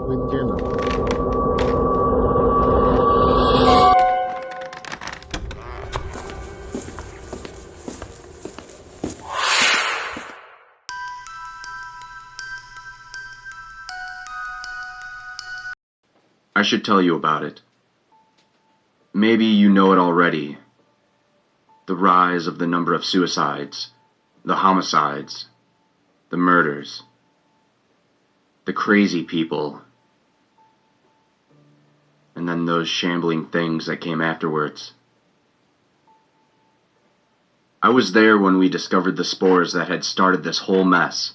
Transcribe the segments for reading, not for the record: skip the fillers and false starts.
with Jenna. I should tell you about it. Maybe you know it already. The rise of the number of suicides, the homicides, the murders, the crazy people, and then those shambling things that came afterwards. I was there when we discovered the spores that had started this whole mess.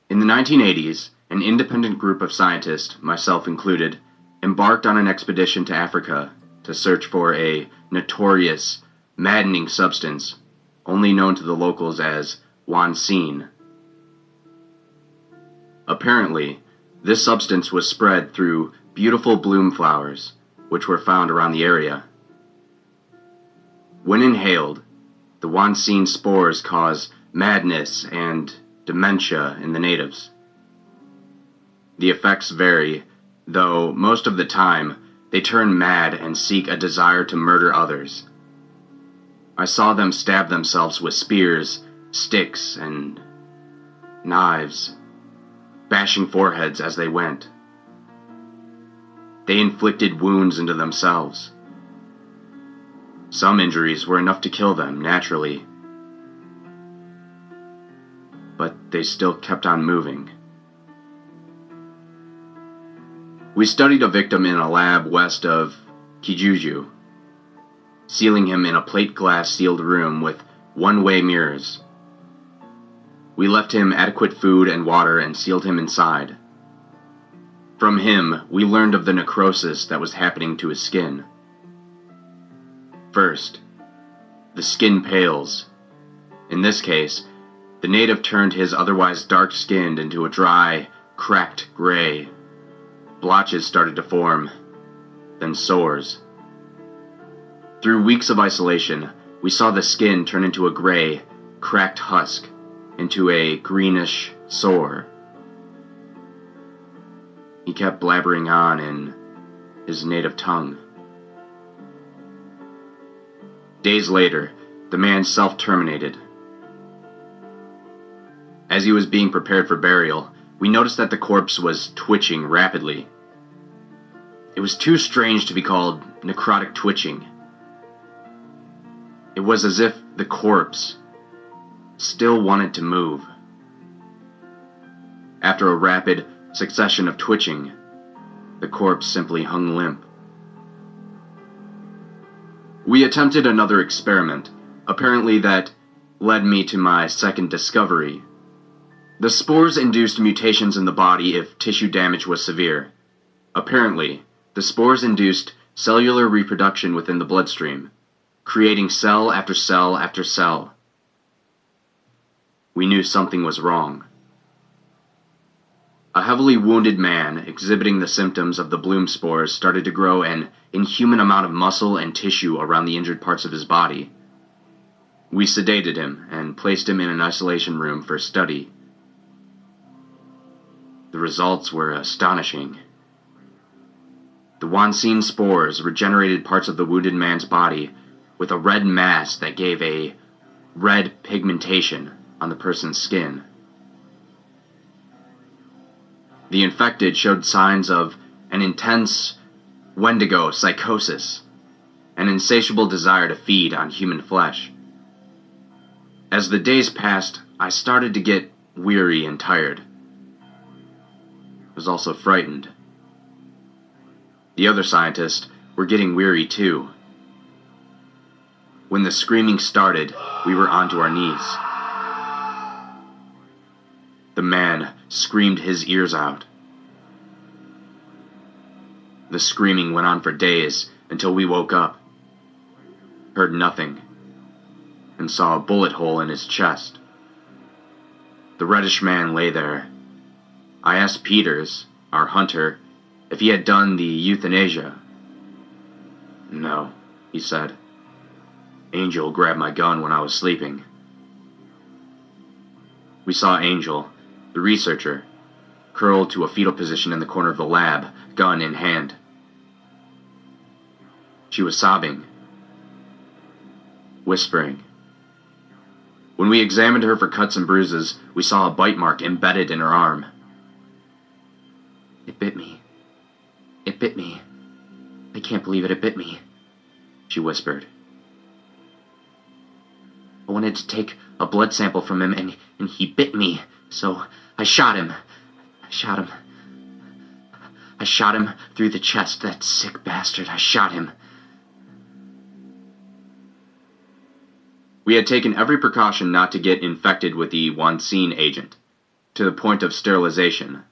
In the 1980s, an independent group of scientists, myself included, embarked on an expedition to Africa to search for a notorious, maddening substance only known to the locals as Wanseen. Apparently, this substance was spread through beautiful bloom flowers, which were found around the area. When inhaled, the Wanseen spores cause madness and dementia in the natives. The effects vary, though most of the time they turn mad and seek a desire to murder others. I saw them stab themselves with spears, sticks, and knives, bashing foreheads as they went. They inflicted wounds into themselves. Some injuries were enough to kill them, naturally, but they still kept on moving. We studied a victim in a lab west of Kijuju, sealing him in a plate glass sealed room with one-way mirrors. We left him adequate food and water and sealed him inside. From him, we learned of the necrosis that was happening to his skin. First, the skin pales. In this case, the native turned his otherwise dark-skinned into a dry, cracked gray. Blotches started to form, then sores. Through weeks of isolation, we saw the skin turn into a gray, cracked husk, into a greenish sore. He kept blabbering on in his native tongue. Days later, the man self-terminated. As he was being prepared for burial, we noticed that the corpse was twitching rapidly. It was too strange to be called necrotic twitching. It was as if the corpse still wanted to move. After a rapid succession of twitching, the corpse simply hung limp. We attempted another experiment, apparently that led me to my second discovery. The spores induced mutations in the body if tissue damage was severe. Apparently, the spores induced cellular reproduction within the bloodstream, creating cell after cell after cell. We knew something was wrong. A heavily wounded man exhibiting the symptoms of the bloom spores started to grow an inhuman amount of muscle and tissue around the injured parts of his body. We sedated him and placed him in an isolation room for study. The results were astonishing. The Wanseen spores regenerated parts of the wounded man's body with a red mass that gave a red pigmentation on the person's skin. The infected showed signs of an intense Wendigo psychosis, an insatiable desire to feed on human flesh. As the days passed, I started to get weary and tired. I was also frightened. The other scientists were getting weary too. When the screaming started, we were onto our knees. The man screamed his ears out. The screaming went on for days until we woke up, heard nothing, and saw a bullet hole in his chest. The reddish man lay there. I asked Peters, our hunter, if he had done the euthanasia. No, he said. Angel grabbed my gun when I was sleeping. We saw Angel, the researcher, curled to a fetal position in the corner of the lab, gun in hand. She was sobbing, whispering. When we examined her for cuts and bruises, we saw a bite mark embedded in her arm. "It bit me. It bit me. I can't believe it bit me," she whispered. "I wanted to take a blood sample from him, and he bit me, so I shot him. I shot him through the chest, that sick bastard. I shot him." We had taken every precaution not to get infected with the Wanseen agent, to the point of sterilization.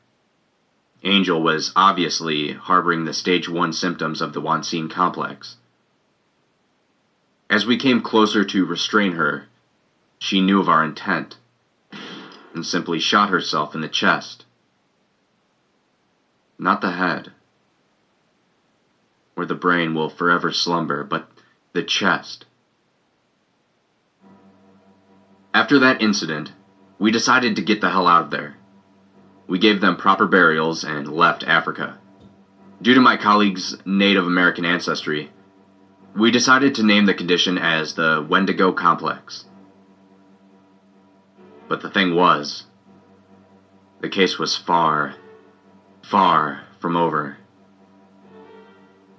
Angel was obviously harboring the Stage 1 symptoms of the Wanseen complex. As we came closer to restrain her, she knew of our intent, and simply shot herself in the chest. Not the head, where the brain will forever slumber, but the chest. After that incident, we decided to get the hell out of there. We gave them proper burials and left Africa. Due to my colleague's Native American ancestry, we decided to name the condition as the Wendigo Complex. But the thing was, the case was far, far from over.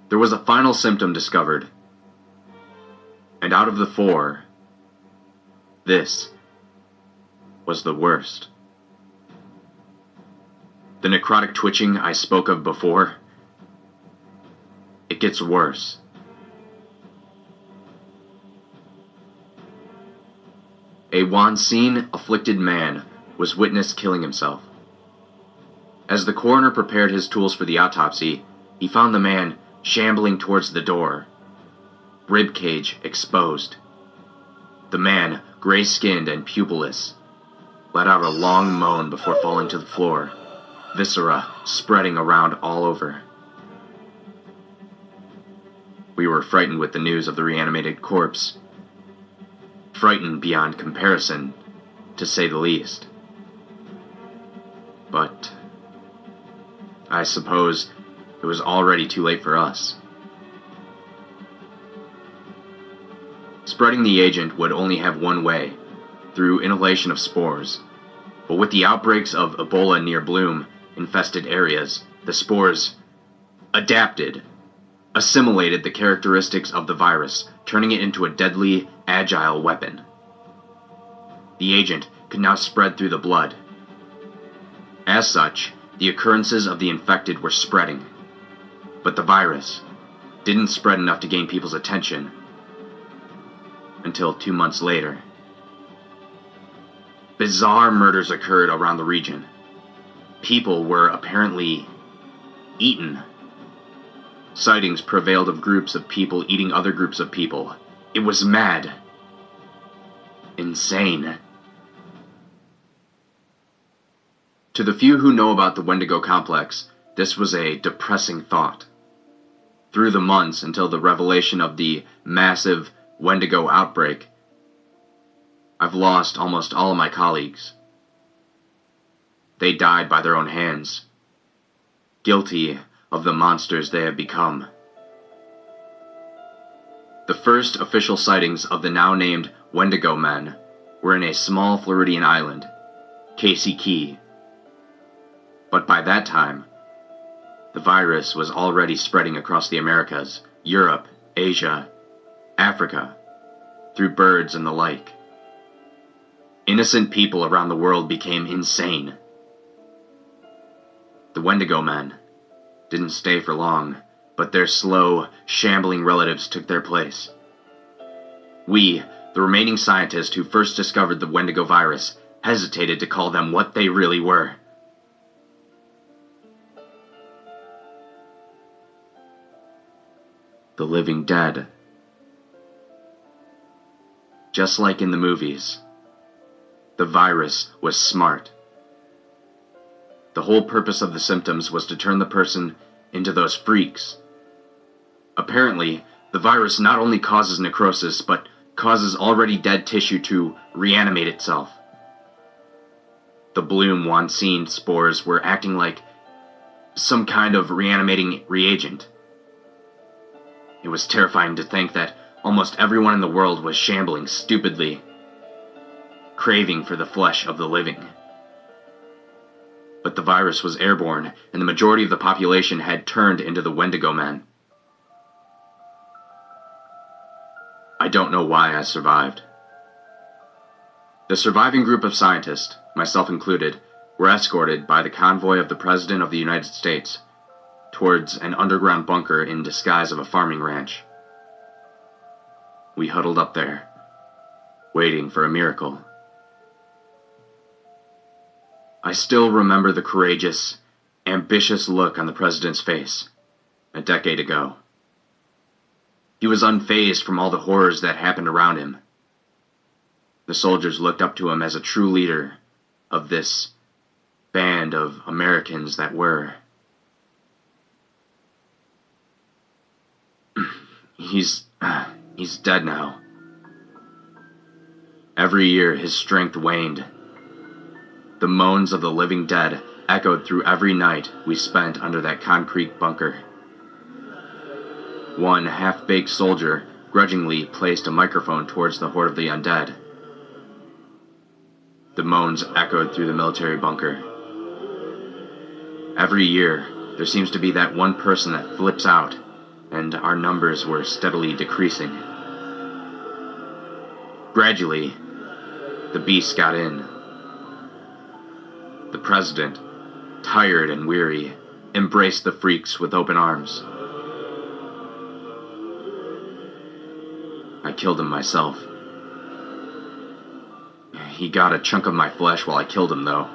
There was a final symptom discovered, and out of the 4, this was the worst. The necrotic twitching I spoke of before, it gets worse. A Wanseen-afflicted man was witnessed killing himself. As the coroner prepared his tools for the autopsy, he found the man shambling towards the door, ribcage exposed. The man, gray-skinned and pupilless, let out a long moan before falling to the floor, viscera spreading around all over. We were frightened with the news of the reanimated corpse. Frightened beyond comparison, to say the least. But I suppose it was already too late for us. Spreading the agent would only have one way, through inhalation of spores. But with the outbreaks of Ebola near bloom-infested areas, the spores adapted, assimilated the characteristics of the virus, turning it into a deadly, agile weapon. The agent could now spread through the blood. As such, the occurrences of the infected were spreading. But the virus didn't spread enough to gain people's attention until 2 months later. Bizarre murders occurred around the region. People were apparently eaten. Sightings prevailed of groups of people eating other groups of people. It was mad. Insane. To the few who know about the Wendigo complex, this was a depressing thought. Through the months until the revelation of the massive Wendigo outbreak, I've lost almost all of my colleagues. They died by their own hands, guilty of the monsters they have become. The first official sightings of the now-named Wendigo men were in a small Floridian island, Casey Key. But by that time, the virus was already spreading across the Americas, Europe, Asia, Africa, through birds and the like. Innocent people around the world became insane. The Wendigo men didn't stay for long, but their slow, shambling relatives took their place. We, the remaining scientists who first discovered the Wendigo virus, hesitated to call them what they really were. The living dead. Just like in the movies, the virus was smart. The whole purpose of the symptoms was to turn the person into those freaks. Apparently, the virus not only causes necrosis, but causes already dead tissue to reanimate itself. The bloom Wanseen spores were acting like some kind of reanimating reagent. It was terrifying to think that almost everyone in the world was shambling stupidly, craving for the flesh of the living. But the virus was airborne, and the majority of the population had turned into the Wendigo men. I don't know why I survived. The surviving group of scientists, myself included, were escorted by the convoy of the President of the United States towards an underground bunker in disguise of a farming ranch. We huddled up there, waiting for a miracle. I still remember the courageous, ambitious look on the President's face a decade ago. He was unfazed from all the horrors that happened around him. The soldiers looked up to him as a true leader of this band of Americans that were. He's dead now. Every year his strength waned. The moans of the living dead echoed through every night we spent under that concrete bunker. One half-baked soldier grudgingly placed a microphone towards the horde of the undead. The moans echoed through the military bunker. Every year, there seems to be that one person that flips out, and our numbers were steadily decreasing. Gradually, the beast got in. The President, tired and weary, embraced the freaks with open arms. I killed him myself. He got a chunk of my flesh while I killed him, though.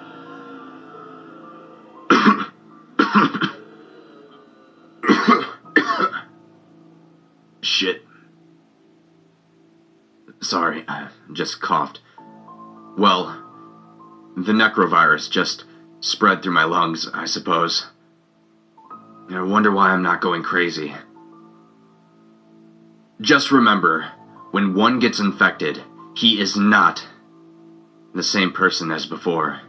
Shit. Sorry, I just coughed. Well, the necrovirus just spread through my lungs, I suppose. I wonder why I'm not going crazy. Just remember, when one gets infected, he is not the same person as before.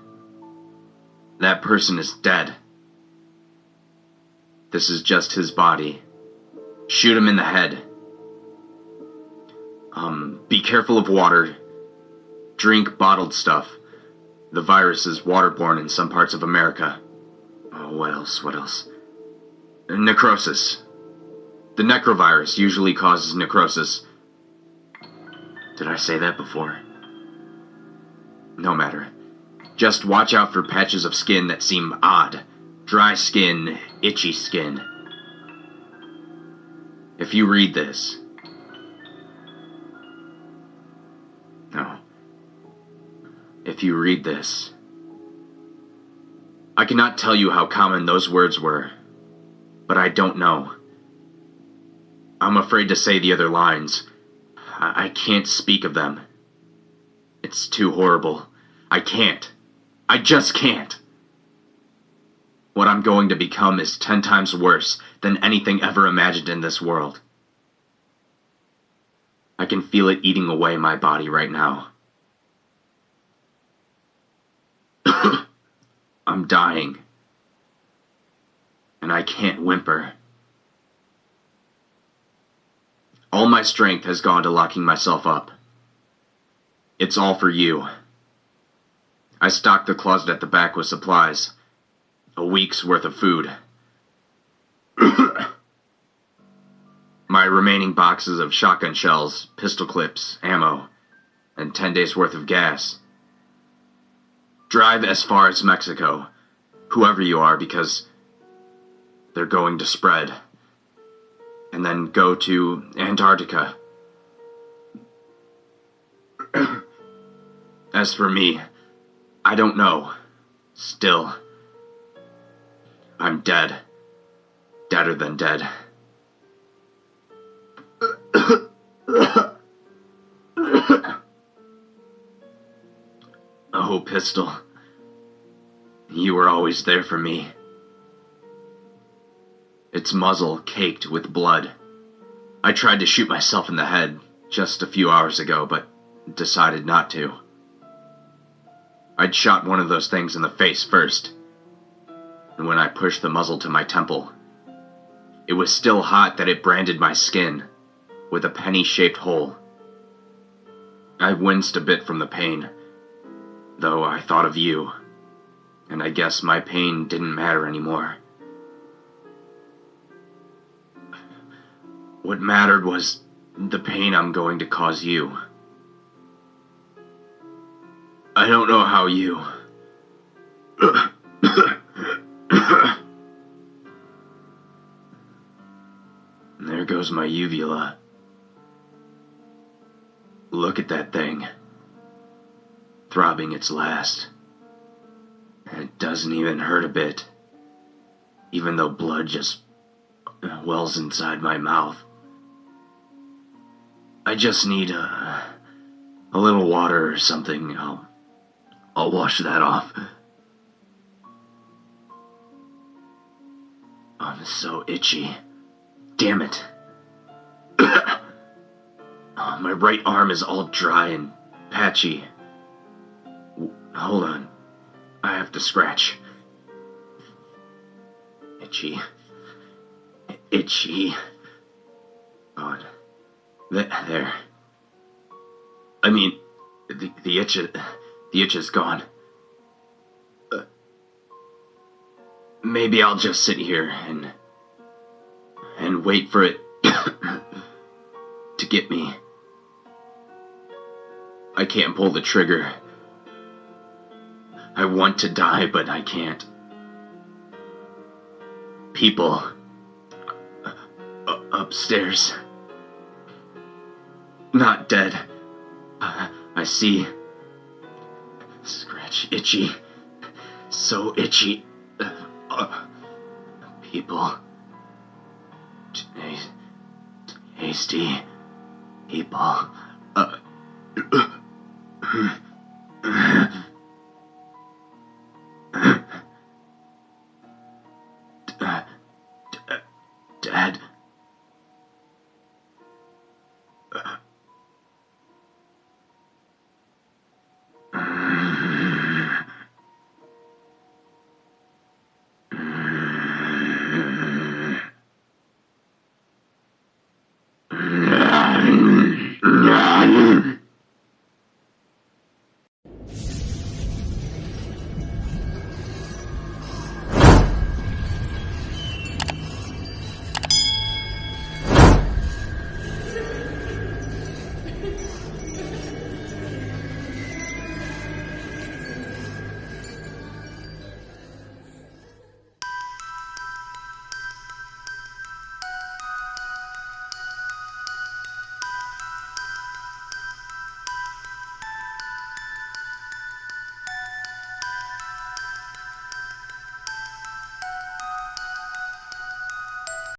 That person is dead. This is just his body. Shoot him in the head. Be careful of water. Drink bottled stuff. The virus is waterborne in some parts of America. Oh, what else? Necrosis. The necrovirus usually causes necrosis. Did I say that before? No matter. Just watch out for patches of skin that seem odd. Dry skin, itchy skin. If you read this... No. If you read this... I cannot tell you how common those words were, but I don't know. I'm afraid to say the other lines. I can't speak of them. It's too horrible. I can't. I just can't. What I'm going to become is 10 times worse than anything ever imagined in this world. I can feel it eating away my body right now. I'm dying. And I can't whimper. All my strength has gone to locking myself up. It's all for you. I stocked the closet at the back with supplies. A week's worth of food. My remaining boxes of shotgun shells, pistol clips, ammo, and 10 days worth of gas. Drive as far as Mexico, whoever you are, because they're going to spread. And then go to Antarctica. As for me, I don't know. Still, I'm dead. Deader than dead. Oh, Pistol. You were always there for me. Its muzzle caked with blood. I tried to shoot myself in the head just a few hours ago, but decided not to. I'd shot one of those things in the face first. And when I pushed the muzzle to my temple, it was still hot that it branded my skin with a penny-shaped hole. I winced a bit from the pain, though I thought of you, and I guess my pain didn't matter anymore. What mattered was the pain I'm going to cause you. I don't know how you... There goes my uvula. Look at that thing. Throbbing its last. It doesn't even hurt a bit. Even though blood just wells inside my mouth. I just need a little water or something. I'll wash that off. I'm so itchy. Damn it. My right arm is all dry and patchy. Hold on. I have to scratch. Itchy. Itchy. On. There. I mean, the itch is gone. Maybe I'll just sit here and wait for it to get me. I can't pull the trigger. I want to die, but I can't. People upstairs. Not dead. I see. Scratch, itchy. So itchy. People. Tasty. People.